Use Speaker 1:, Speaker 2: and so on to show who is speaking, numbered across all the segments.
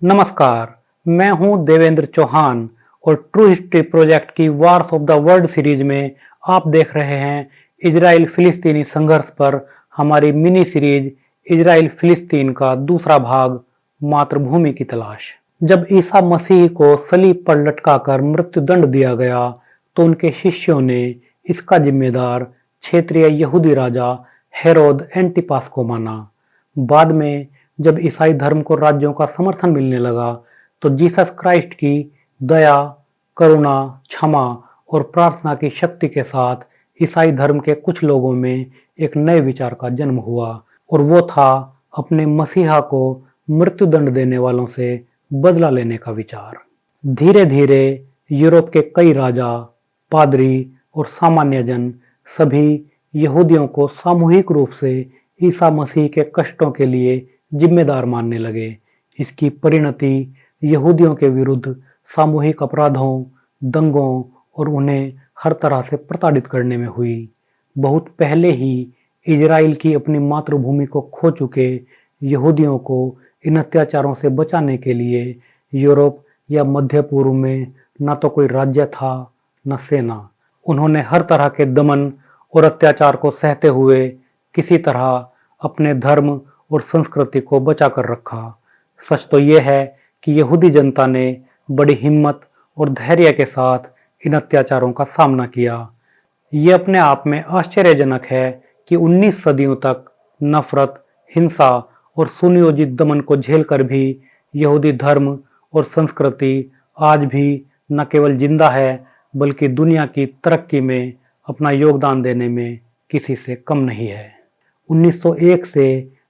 Speaker 1: नमस्कार, मैं हूं देवेंद्र चौहान और ट्रू हिस्ट्री प्रोजेक्ट की Wars of the world series में आप देख रहे हैं इजराइल फिलिस्तीनी संघर्ष पर हमारी मिनी सीरीज इजराइल फिलिस्तीन का दूसरा भाग मातृभूमि की तलाश। जब ईसा मसीह को सलीब पर लटकाकर मृत्युदंड दिया गया तो उनके शिष्यों ने इसका जिम्मेदार क्षेत्रीय यहूदी राजा हेरोद एंटिपास को माना। बाद में जब ईसाई धर्म को राज्यों का समर्थन मिलने लगा तो जीसस क्राइस्ट की दया, करुणा, क्षमा और प्रार्थना की शक्ति के साथ ईसाई धर्म के कुछ लोगों में एक नए विचार का जन्म हुआ और वो था अपने मसीहा को मृत्युदंड देने वालों से बदला लेने का विचार। धीरे धीरे यूरोप के कई राजा, पादरी और सामान्य जन सभी यहूदियों को सामूहिक रूप से ईसा मसीह के कष्टों के लिए जिम्मेदार मानने लगे। इसकी परिणति यहूदियों के विरुद्ध सामूहिक अपराधों, दंगों और उन्हें हर तरह से प्रताड़ित करने में हुई। बहुत पहले ही इजराइल की अपनी मातृभूमि को खो चुके यहूदियों को इन अत्याचारों से बचाने के लिए यूरोप या मध्य पूर्व में न तो कोई राज्य था न सेना। उन्होंने हर तरह के दमन और अत्याचार को सहते हुए किसी तरह अपने धर्म और संस्कृति को बचा कर रखा। सच तो यह है कि यहूदी जनता ने बड़ी हिम्मत और धैर्य के साथ इन अत्याचारों का सामना किया। ये अपने आप में आश्चर्यजनक है कि 19 सदियों तक नफरत, हिंसा और सुनियोजित दमन को झेलकर भी यहूदी धर्म और संस्कृति आज भी न केवल जिंदा है बल्कि दुनिया की तरक्की में अपना योगदान देने में किसी से कम नहीं है। 1901 से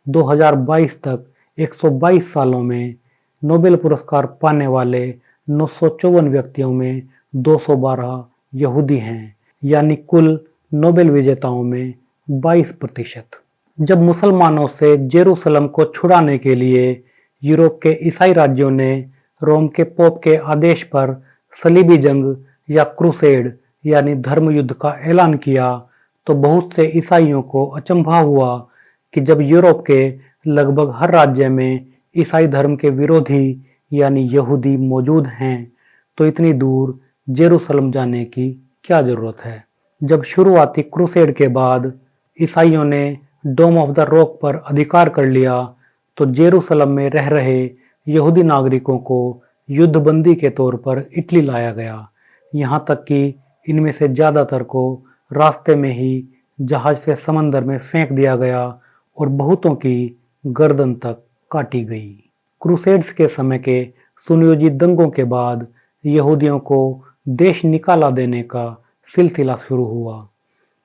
Speaker 1: 2022 तक 122 सालों में नोबेल पुरस्कार पाने वाले 954 व्यक्तियों में 212 यहूदी हैं, यानी कुल नोबेल विजेताओं में 22%। जब मुसलमानों से जेरूसलम को छुड़ाने के लिए यूरोप के ईसाई राज्यों ने रोम के पोप के आदेश पर सलीबी जंग या क्रूसेड यानी धर्म युद्ध का ऐलान किया तो बहुत से ईसाइयों को अचंभा हुआ कि जब यूरोप के लगभग हर राज्य में ईसाई धर्म के विरोधी यानी यहूदी मौजूद हैं तो इतनी दूर जेरूसलम जाने की क्या जरूरत है। जब शुरुआती क्रूसेड के बाद ईसाइयों ने डोम ऑफ द रॉक पर अधिकार कर लिया तो जेरूसलम में रह रहे यहूदी नागरिकों को युद्धबंदी के तौर पर इटली लाया गया। यहाँ तक कि इनमें से ज्यादातर को रास्ते में ही जहाज से समंदर में फेंक दिया गया और बहुतों की गर्दन तक काटी गई। क्रूसेड्स के समय के सुनियोजित दंगों के बाद यहूदियों को देश निकाला देने का सिलसिला शुरू हुआ।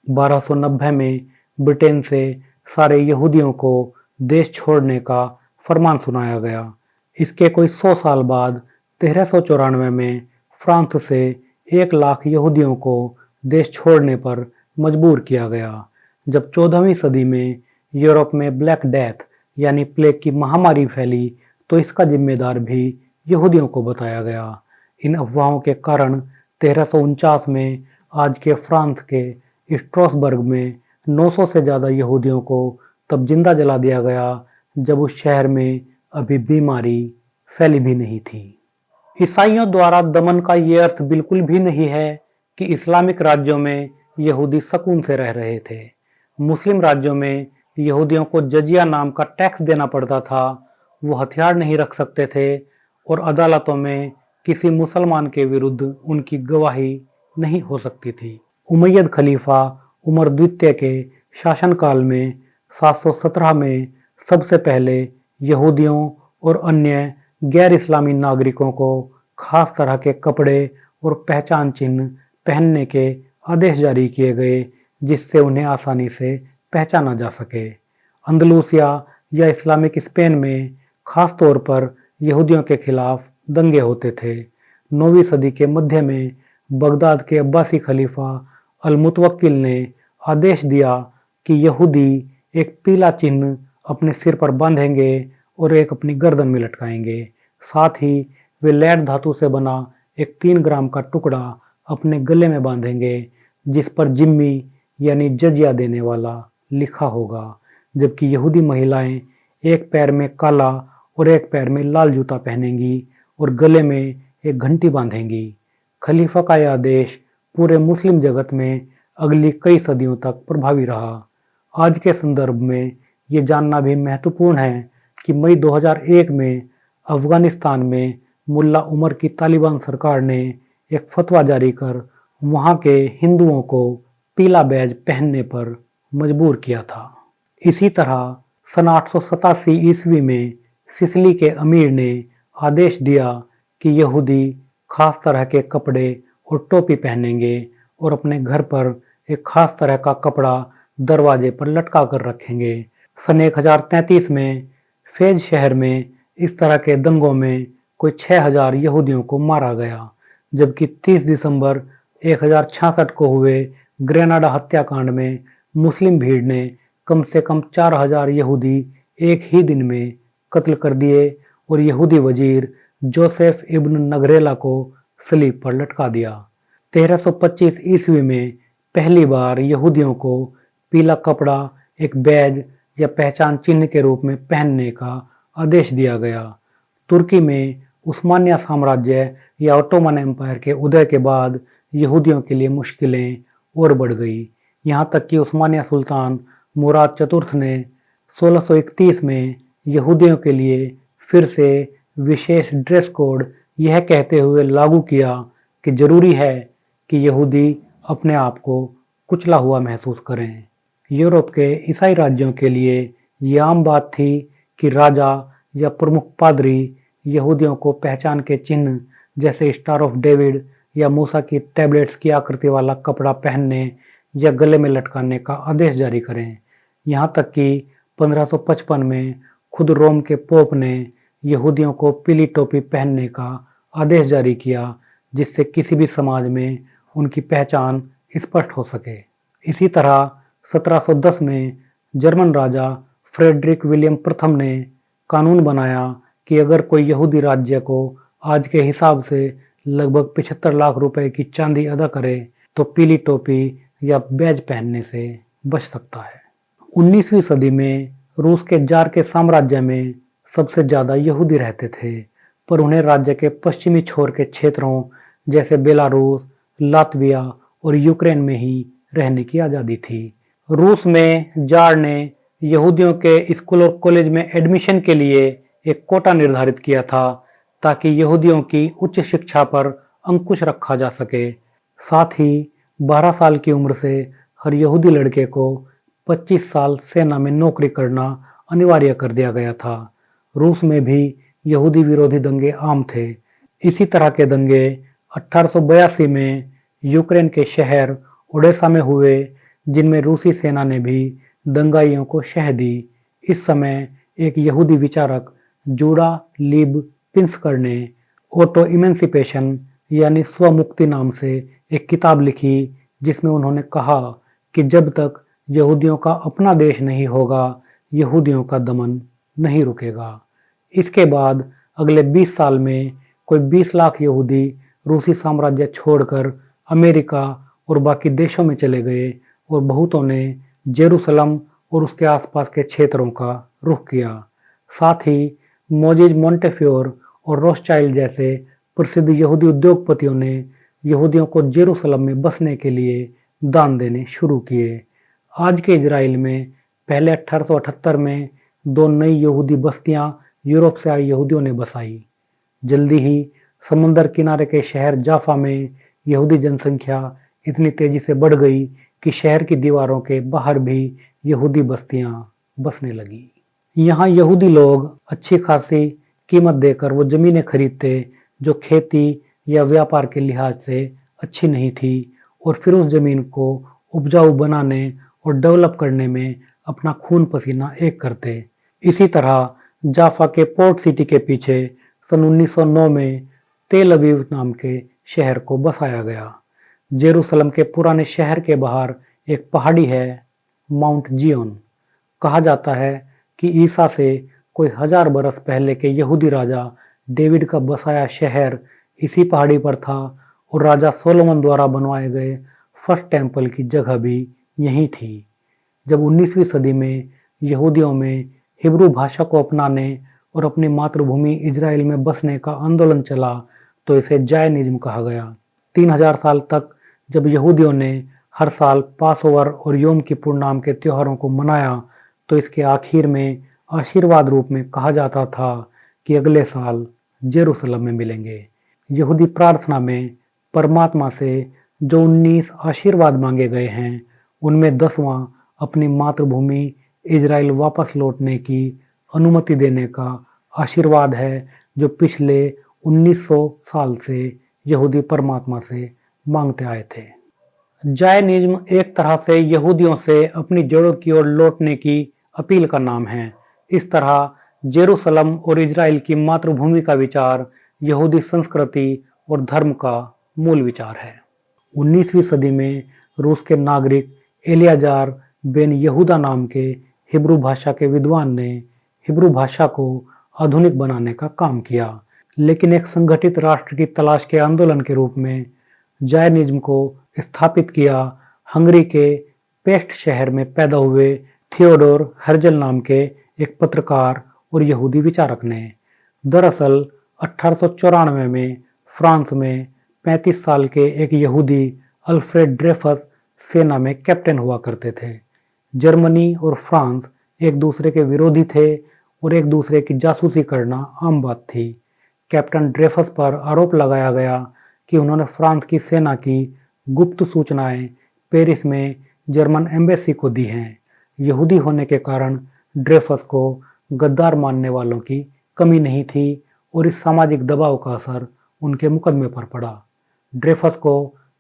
Speaker 1: 1290 में ब्रिटेन से सारे यहूदियों को देश छोड़ने का फरमान सुनाया गया। इसके कोई 100 साल बाद 1394 में फ्रांस से 1 लाख यहूदियों को देश छोड़ने पर मजबूर किया गया। जब 14वीं सदी में यूरोप में ब्लैक डेथ यानी प्लेग की महामारी फैली तो इसका जिम्मेदार भी यहूदियों को बताया गया। इन अफवाहों के कारण 1349 में आज के फ्रांस के स्ट्रासबर्ग में 900 से ज़्यादा यहूदियों को तब जिंदा जला दिया गया जब उस शहर में अभी बीमारी फैली भी नहीं थी। ईसाइयों द्वारा दमन का ये अर्थ बिल्कुल भी नहीं है कि इस्लामिक राज्यों में यहूदी सुकून से रह रहे थे। मुस्लिम राज्यों में यहूदियों को जजिया नाम का टैक्स देना पड़ता था, वो हथियार नहीं रख सकते थे और अदालतों में किसी मुसलमान के विरुद्ध उनकी गवाही नहीं हो सकती थी। उमैयद खलीफा उमर द्वितीय के शासनकाल में 717 में सबसे पहले यहूदियों और अन्य गैर इस्लामी नागरिकों को खास तरह के कपड़े और पहचान चिन्ह पहनने के आदेश जारी किए गए जिससे उन्हें आसानी से पहचाना जा सके। अंदलूसिया या इस्लामिक स्पेन में खास तौर पर यहूदियों के खिलाफ दंगे होते थे। 9वीं सदी के मध्य में बगदाद के अब्बासी खलीफा अल-मुतवक्किल ने आदेश दिया कि यहूदी एक पीला चिन्ह अपने सिर पर बांधेंगे और एक अपनी गर्दन में लटकाएंगे। साथ ही वे लैड धातु से बना एक 3 ग्राम का टुकड़ा अपने गले में बांधेंगे जिस पर जिम्मी यानी जजिया देने वाला लिखा होगा, जबकि यहूदी महिलाएं एक पैर में काला और एक पैर में लाल जूता पहनेंगी और गले में एक घंटी बांधेंगी। खलीफा का यह आदेश पूरे मुस्लिम जगत में अगली कई सदियों तक प्रभावी रहा। आज के संदर्भ में ये जानना भी महत्वपूर्ण है कि मई 2001 में अफगानिस्तान में मुल्ला उमर की तालिबान सरकार ने एक फतवा जारी कर वहां के हिंदुओं को पीला बैज पहनने पर मजबूर किया था। इसी तरह सन 887 ईस्वी में सिसिली के अमीर ने आदेश दिया कि यहूदी खास तरह के कपड़े और टोपी पहनेंगे और अपने घर पर एक खास तरह का कपड़ा दरवाजे पर लटका कर रखेंगे। सन 1033 में फेज शहर में इस तरह के दंगों में कोई 6000 यहूदियों को मारा गया, जबकि 30 दिसंबर 1066 को हुए ग्रेनाडा हत्याकांड में मुस्लिम भीड़ ने कम से कम 4000 यहूदी एक ही दिन में कत्ल कर दिए और यहूदी वजीर जोसेफ इब्न नगरेला को सलीब पर लटका दिया। 1325 ईस्वी में पहली बार यहूदियों को पीला कपड़ा एक बैज या पहचान चिन्ह के रूप में पहनने का आदेश दिया गया। तुर्की में उस्मानिया साम्राज्य या ऑटोमन एम्पायर के उदय के बाद यहूदियों के लिए मुश्किलें और बढ़ गई। यहाँ तक कि उस्मानिया सुल्तान मुराद चतुर्थ ने 1631 में यहूदियों के लिए फिर से विशेष ड्रेस कोड यह कहते हुए लागू किया कि जरूरी है कि यहूदी अपने आप को कुचला हुआ महसूस करें। यूरोप के ईसाई राज्यों के लिए यह आम बात थी कि राजा या प्रमुख पादरी यहूदियों को पहचान के चिन्ह जैसे स्टार ऑफ डेविड या मूसा की टैबलेट्स की आकृति वाला कपड़ा पहनने या गले में लटकाने का आदेश जारी करें। यहाँ तक कि 1555 में खुद रोम के पोप ने यहूदियों को पीली टोपी पहनने का आदेश जारी किया, जिससे किसी भी समाज में उनकी पहचान स्पष्ट हो सके। इसी तरह 1710 में जर्मन राजा फ्रेडरिक विलियम प्रथम ने कानून बनाया कि अगर कोई यहूदी राज्य को आज के हिसाब से लगभग 75 लाख रुपए की चांदी अदा करे तो पीली टोपी या बैज पहनने से बच सकता है। 19वीं सदी में रूस के जार के साम्राज्य में सबसे ज्यादा यहूदी रहते थे, पर उन्हें राज्य के पश्चिमी छोर के क्षेत्रों जैसे बेलारूस, लातविया और यूक्रेन में ही रहने की आज़ादी थी। रूस में जार ने यहूदियों के स्कूल और कॉलेज में एडमिशन के लिए एक कोटा निर्धारित किया था ताकि यहूदियों की उच्च शिक्षा पर अंकुश रखा जा सके। साथ ही 12 साल की उम्र से हर यहूदी लड़के को 25 साल सेना में नौकरी करना अनिवार्य कर दिया गया था। रूस में भी यहूदी विरोधी दंगे आम थे। इसी तरह के दंगे 1882 में यूक्रेन के शहर ओडेसा में हुए, जिनमें रूसी सेना ने भी दंगाइयों को शह दी। इस समय एक यहूदी विचारक जूडा लीब पिंस्कर ने ऑटो इमेंसिपेशन यानी स्वमुक्ति नाम से एक किताब लिखी, जिसमें उन्होंने कहा कि जब तक यहूदियों का अपना देश नहीं होगा, यहूदियों का दमन नहीं रुकेगा। इसके बाद अगले 20 साल में कोई 20 लाख यहूदी रूसी साम्राज्य छोड़कर अमेरिका और बाकी देशों में चले गए और बहुतों ने जेरूसलम और उसके आसपास के क्षेत्रों का रुख किया। साथ ही मोजिज मोंटेफ्योर और रोथशाइल्ड जैसे प्रसिद्ध यहूदी उद्योगपतियों ने यहूदियों को जेरूसलम में बसने के लिए दान देने शुरू किए। आज के इजराइल में पहले 1878 में 2 नई यहूदी बस्तियां यूरोप से आए यहूदियों ने बसाई। जल्दी ही समुद्र किनारे के शहर जाफा में यहूदी जनसंख्या इतनी तेजी से बढ़ गई कि शहर की दीवारों के बाहर भी यहूदी बस्तियां बसने लगी। यहाँ यहूदी लोग अच्छी खासी कीमत देकर वो जमीनें खरीदते जो खेती या व्यापार के लिहाज से अच्छी नहीं थी, और फिर उस जमीन को उपजाऊ बनाने और डेवलप करने में अपना खून पसीना एक करते। इसी तरह जाफा के पोर्ट सिटी के पीछे सन 1909 में तेल अवीव नाम के शहर को बसाया गया। जेरूसलम के पुराने शहर के बाहर एक पहाड़ी है, माउंट जियोन। कहा जाता है कि ईसा से कोई 1000 बरस पहले के यहूदी राजा डेविड का बसाया शहर इसी पहाड़ी पर था, और राजा सोलोमन द्वारा बनवाए गए फर्स्ट टेम्पल की जगह भी यही थी। जब 19वीं सदी में यहूदियों में हिब्रू भाषा को अपनाने और अपनी मातृभूमि इजराइल में बसने का आंदोलन चला तो इसे जायनिज्म कहा गया। 3000 साल तक जब यहूदियों ने हर साल पासओवर और योम किपुर नाम के त्योहारों को मनाया तो इसके आखिर में आशीर्वाद रूप में कहा जाता था कि अगले साल जेरूसलम में मिलेंगे। यहूदी प्रार्थना में परमात्मा से जो 19 आशीर्वाद मांगे गए हैं उनमें 10वां अपनी मातृभूमि इजराइल वापस लौटने की अनुमति देने का आशीर्वाद है जो पिछले 1900 साल से यहूदी परमात्मा से मांगते आए थे। जायनिज्म एक तरह से यहूदियों से अपनी जड़ों की ओर लौटने की अपील का नाम है। इस तरह जेरूसलम और इजराइल की मातृभूमि का विचार यहूदी संस्कृति और धर्म का मूल विचार है। 19वीं सदी में रूस के नागरिक एलियाजार बेन यहूदा नाम के हिब्रू भाषा के विद्वान ने हिब्रू भाषा को आधुनिक बनाने का काम किया, लेकिन एक संगठित राष्ट्र की तलाश के आंदोलन के रूप में जायनिज्म को स्थापित किया हंगरी के पेस्ट शहर में पैदा हुए थियोडोर हर्जल नाम के एक पत्रकार और यहूदी विचारक ने। दरअसल 1894 में फ्रांस में 35 साल के एक यहूदी अल्फ्रेड ड्रेफस सेना में कैप्टन हुआ करते थे। जर्मनी और फ्रांस एक दूसरे के विरोधी थे और एक दूसरे की जासूसी करना आम बात थी। कैप्टन ड्रेफस पर आरोप लगाया गया कि उन्होंने फ्रांस की सेना की गुप्त सूचनाएं पेरिस में जर्मन एम्बेसी को दी हैं। यहूदी होने के कारण ड्रेफस को गद्दार मानने वालों की कमी नहीं थी और इस सामाजिक दबाव का असर उनके मुकदमे पर पड़ा। ड्रेफस को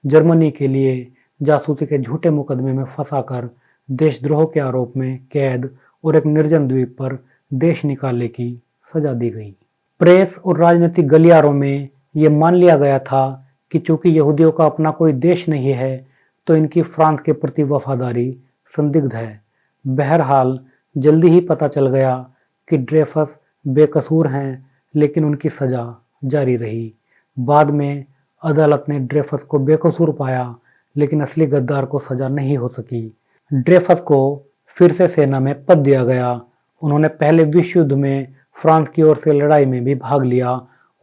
Speaker 1: जर्मनी के लिए जासूसी के झूठे मुकदमे में फंसाकर देशद्रोह के आरोप में कैद और एक निर्जन द्वीप पर देश निकालने की सजा दी गई। प्रेस और राजनीतिक गलियारों में ये मान लिया गया था कि चूंकि यहूदियों का अपना कोई देश नहीं है तो इनकी फ्रांस के प्रति वफादारी संदिग्ध है। बहरहाल जल्दी ही पता चल गया कि ड्रेफस बेकसूर हैं, लेकिन उनकी सजा जारी रही। बाद में अदालत ने ड्रेफस को बेकसूर पाया, लेकिन असली गद्दार को सजा नहीं हो सकी। ड्रेफस को फिर से सेना में पद दिया गया। उन्होंने पहले विश्व युद्ध में फ्रांस की ओर से लड़ाई में भी भाग लिया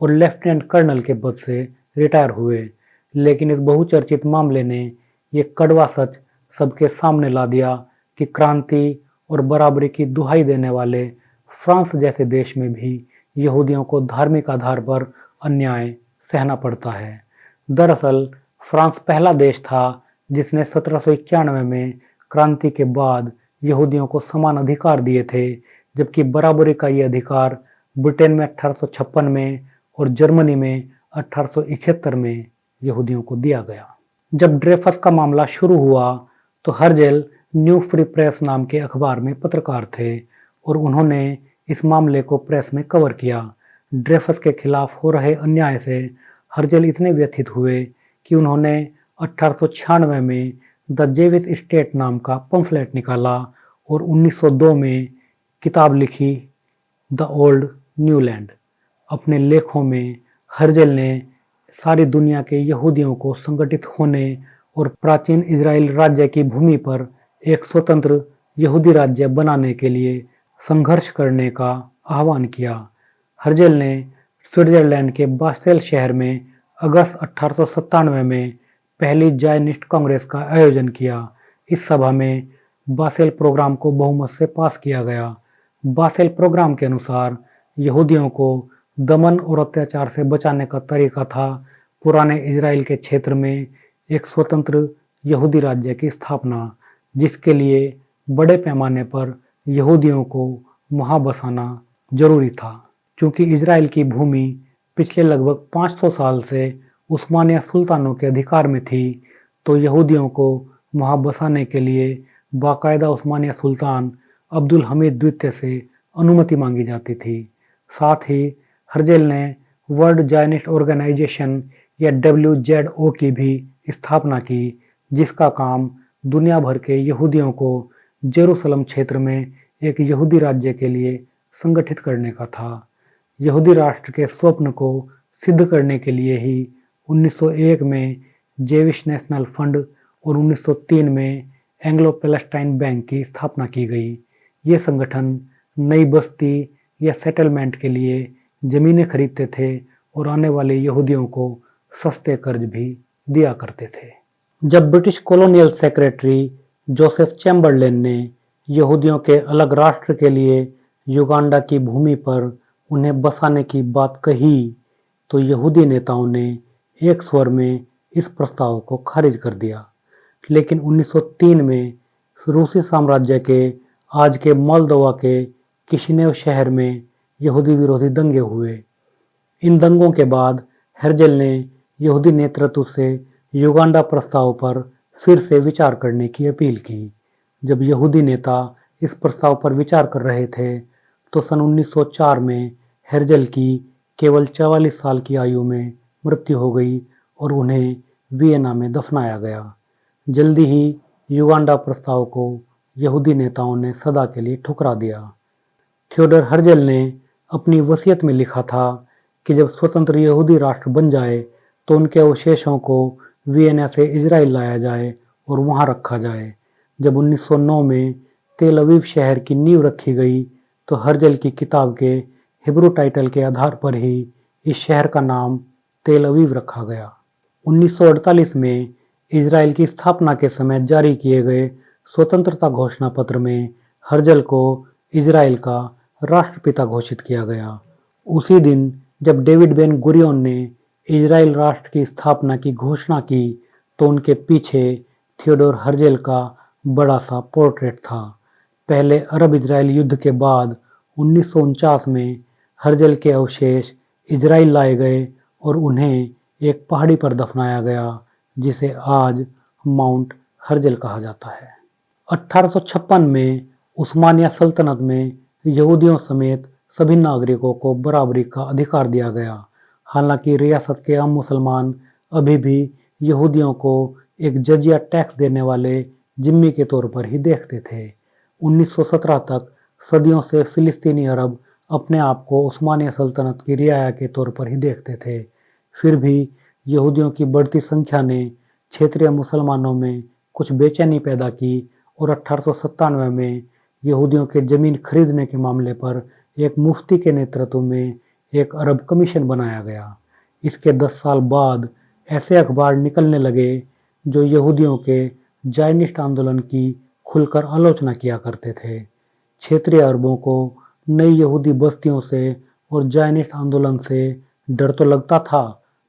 Speaker 1: और लेफ्टिनेंट कर्नल के पद से रिटायर हुए, लेकिन इस बहुचर्चित मामले ने ये कड़वा सच सबके सामने ला दिया कि क्रांति और बराबरी की दुहाई देने वाले फ्रांस जैसे देश में भी यहूदियों को धार्मिक आधार पर अन्याय सहना पड़ता है। दरअसल फ्रांस पहला देश था जिसने 1791 में क्रांति के बाद यहूदियों को समान अधिकार दिए थे, जबकि बराबरी का ये अधिकार ब्रिटेन में 1856 में और जर्मनी में 1871 में यहूदियों को दिया गया। जब ड्रेफस का मामला शुरू हुआ तो हर्जेल न्यू फ्री प्रेस नाम के अखबार में पत्रकार थे और उन्होंने इस मामले को प्रेस में कवर किया। ड्रेफस के खिलाफ हो रहे अन्याय से हर्जेल इतने व्यथित हुए कि उन्होंने 1896 में द जेविश स्टेट नाम का पंफलेट निकाला और 1902 में किताब लिखी द ओल्ड न्यूलैंड। अपने लेखों में हर्जेल ने सारी दुनिया के यहूदियों को संगठित होने और प्राचीन इजराइल राज्य की भूमि पर एक स्वतंत्र यहूदी राज्य बनाने के लिए संघर्ष करने का आह्वान किया। हर्जेल ने स्विट्जरलैंड के बासेल शहर में अगस्त 1897 में पहली जायनिस्ट कांग्रेस का आयोजन किया। इस सभा में बासेल प्रोग्राम को बहुमत से पास किया गया। बासेल प्रोग्राम के अनुसार यहूदियों को दमन और अत्याचार से बचाने का तरीका था पुराने इजराइल के क्षेत्र में एक स्वतंत्र यहूदी राज्य की स्थापना, जिसके लिए बड़े पैमाने पर यहूदियों को वहां बसाना जरूरी था। क्योंकि इजराइल की भूमि पिछले लगभग 500 साल से उस्मानिया सुल्तानों के अधिकार में थी, तो यहूदियों को वहां बसाने के लिए बाकायदा उस्मानिया सुल्तान अब्दुल हमीद द्वितीय से अनुमति मांगी जाती थी। साथ ही हर्जेल ने वर्ल्ड जायनिस्ट ऑर्गेनाइजेशन या WZO की भी स्थापना की, जिसका काम दुनिया भर के यहूदियों को जेरूसलम क्षेत्र में एक यहूदी राज्य के लिए संगठित करने का था। यहूदी राष्ट्र के स्वप्न को सिद्ध करने के लिए ही 1901 में जेविश नेशनल फंड और 1903 में एंग्लो पैलेस्टाइन बैंक की स्थापना की गई। ये संगठन नई बस्ती या सेटलमेंट के लिए ज़मीनें खरीदते थे और आने वाले यहूदियों को सस्ते कर्ज भी दिया करते थे। जब British colonial secretary Joseph Chamberlain ने यहूदियों के अलग राष्ट्र के लिए युगांडा की भूमि पर उन्हें बसाने की बात कही तो यहूदी नेताओं ने एक स्वर में इस प्रस्ताव को खारिज कर दिया। लेकिन 1903 में रूसी साम्राज्य के आज के मोल्दोवा के किशिनेव शहर में यहूदी विरोधी दंगे हुए। इन दंगों के बाद हेर्जेल ने यहूदी नेतृत्व से युगांडा प्रस्ताव पर फिर से विचार करने की अपील की। जब यहूदी नेता इस प्रस्ताव पर विचार कर रहे थे तो सन 1904 में हेर्जेल की केवल 44 साल की आयु में मृत्यु हो गई और उन्हें वियना में दफनाया गया। जल्दी ही युगांडा प्रस्ताव को यहूदी नेताओं ने सदा के लिए ठुकरा दिया। थियोडर हर्जेल ने अपनी वसीयत में लिखा था कि जब स्वतंत्र यहूदी राष्ट्र बन जाए तो उनके अवशेषों को वियना से इजराइल लाया जाए और वहां रखा जाए। जब 1909 में तेल अवीव शहर की नींव रखी गई तो हर्जेल की किताब के हिब्रू टाइटल के आधार पर ही इस शहर का नाम तेल अवीव रखा गया। 1948 में इजराइल की स्थापना के समय जारी किए गए स्वतंत्रता घोषणा पत्र में हर्जेल को इजराइल का राष्ट्रपिता घोषित किया गया। उसी दिन जब डेविड बेन गुरियोन ने इजराइल राष्ट्र की स्थापना की घोषणा की तो उनके पीछे थियोडोर हर्जेल का बड़ा सा पोर्ट्रेट था। पहले अरब इजराइल युद्ध के बाद 1949 में हर्जेल के अवशेष इजराइल लाए गए और उन्हें एक पहाड़ी पर दफनाया गया जिसे आज माउंट हर्जेल कहा जाता है। 1856 में उस्मानिया सल्तनत में यहूदियों समेत सभी नागरिकों को बराबरी का अधिकार दिया गया। हालांकि रियासत के आम मुसलमान अभी भी यहूदियों को एक जजिया टैक्स देने वाले जिम्मी के तौर पर ही देखते थे। 1917 तक सदियों से फिलिस्तीनी अरब अपने आप को उस्मानिया सल्तनत की रियाया के तौर पर ही देखते थे। फिर भी यहूदियों की बढ़ती संख्या ने क्षेत्रीय मुसलमानों में कुछ बेचैनी पैदा की और 1897 में यहूदियों के ज़मीन खरीदने के मामले पर एक मुफ्ती के नेतृत्व में एक अरब कमीशन बनाया गया। इसके 10 साल बाद ऐसे अखबार निकलने लगे जो यहूदियों के जायनिस्ट आंदोलन की खुलकर आलोचना किया करते थे। क्षेत्रीय अरबों को नई यहूदी बस्तियों से और जायनिस्ट आंदोलन से डर तो लगता था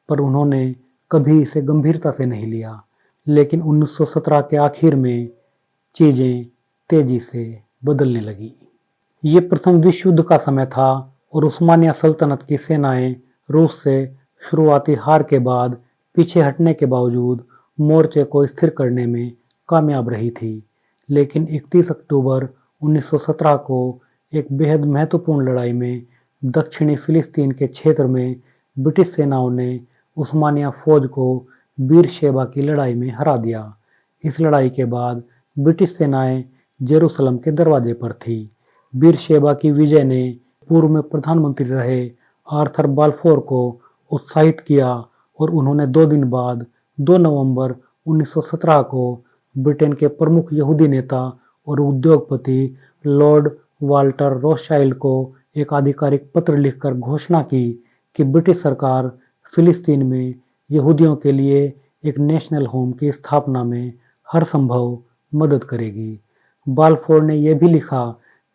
Speaker 1: पर उन्होंने कभी इसे गंभीरता से नहीं लिया। लेकिन 1917 के आखिर में चीज़ें तेजी से बदलने लगी। ये प्रथम विश्व युद्ध का समय था और उस्मानिया सल्तनत की सेनाएं रूस से शुरुआती हार के बाद पीछे हटने के बावजूद मोर्चे को स्थिर करने में कामयाब रही थी। लेकिन 31 अक्टूबर 1917 को एक बेहद महत्वपूर्ण लड़ाई में दक्षिणी फिलिस्तीन के क्षेत्र में ब्रिटिश सेनाओं ने उस्मानिया फौज को बीरशेबा की लड़ाई में हरा दिया। इस लड़ाई के बाद ब्रिटिश सेनाएं जेरूसलम के दरवाजे पर थी। बीरशेबा की विजय ने पूर्व में प्रधानमंत्री रहे आर्थर बाल्फोर को उत्साहित किया और उन्होंने 2 दिन बाद 2 नवंबर 1917 को ब्रिटेन के प्रमुख यहूदी नेता और उद्योगपति लॉर्ड वाल्टर रोथशाइल्ड को एक आधिकारिक पत्र लिखकर घोषणा की कि ब्रिटिश सरकार फिलिस्तीन में यहूदियों के लिए एक नेशनल होम की स्थापना में हर संभव मदद करेगी। बाल्फोर ने यह भी लिखा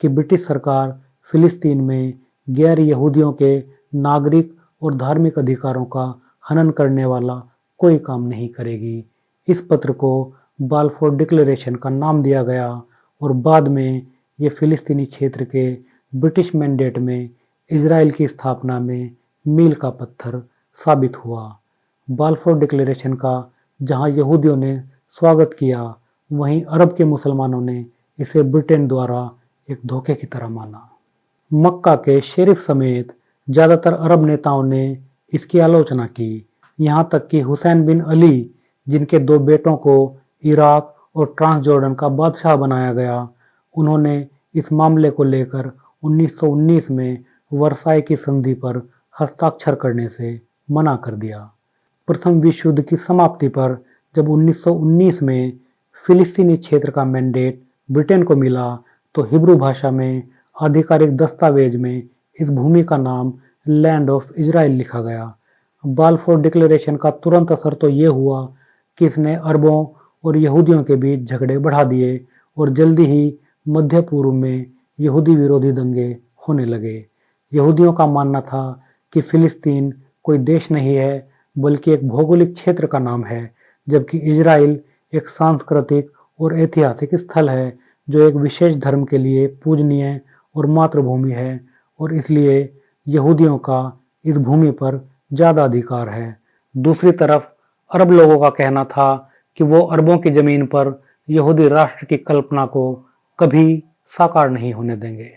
Speaker 1: कि ब्रिटिश सरकार फिलिस्तीन में गैर यहूदियों के नागरिक और धार्मिक अधिकारों का हनन करने वाला कोई काम नहीं करेगी। इस पत्र को बाल्फोर डिक्लेरेशन का नाम दिया गया और बाद में ये फिलिस्तीनी क्षेत्र के ब्रिटिश मैंडेट में इजराइल की स्थापना में मील का पत्थर साबित हुआ। बाल्फोर डिक्लेरेशन का जहां यहूदियों ने स्वागत किया वहीं अरब के मुसलमानों ने इसे ब्रिटेन द्वारा एक धोखे की तरह माना। मक्का के शेरिफ समेत ज़्यादातर अरब नेताओं ने इसकी आलोचना की। यहाँ तक कि हुसैन बिन अली जिनके 2 बेटों को इराक और ट्रांसजॉर्डन का बादशाह बनाया गया, उन्होंने इस मामले को लेकर 1919 में वर्साई की संधि पर हस्ताक्षर करने से मना कर दिया। प्रथम विश्व युद्ध की समाप्ति पर जब 1919 में फिलिस्तीनी क्षेत्र का मैंडेट ब्रिटेन को मिला तो हिब्रू भाषा में आधिकारिक दस्तावेज में इस भूमि का नाम लैंड ऑफ इजराइल लिखा गया। बाल्फोर डिक्लेरेशन का तुरंत असर तो ये हुआ कि इसने अरबों और यहूदियों के बीच झगड़े बढ़ा दिए और जल्दी ही मध्य पूर्व में यहूदी विरोधी दंगे होने लगे। यहूदियों का मानना था कि फिलिस्तीन कोई देश नहीं है बल्कि एक भौगोलिक क्षेत्र का नाम है, जबकि इजराइल एक सांस्कृतिक और ऐतिहासिक स्थल है जो एक विशेष धर्म के लिए पूजनीय और मातृभूमि है और इसलिए यहूदियों का इस भूमि पर ज़्यादा अधिकार है। दूसरी तरफ अरब लोगों का कहना था कि वो अरबों की ज़मीन पर यहूदी राष्ट्र की कल्पना को कभी साकार नहीं होने देंगे।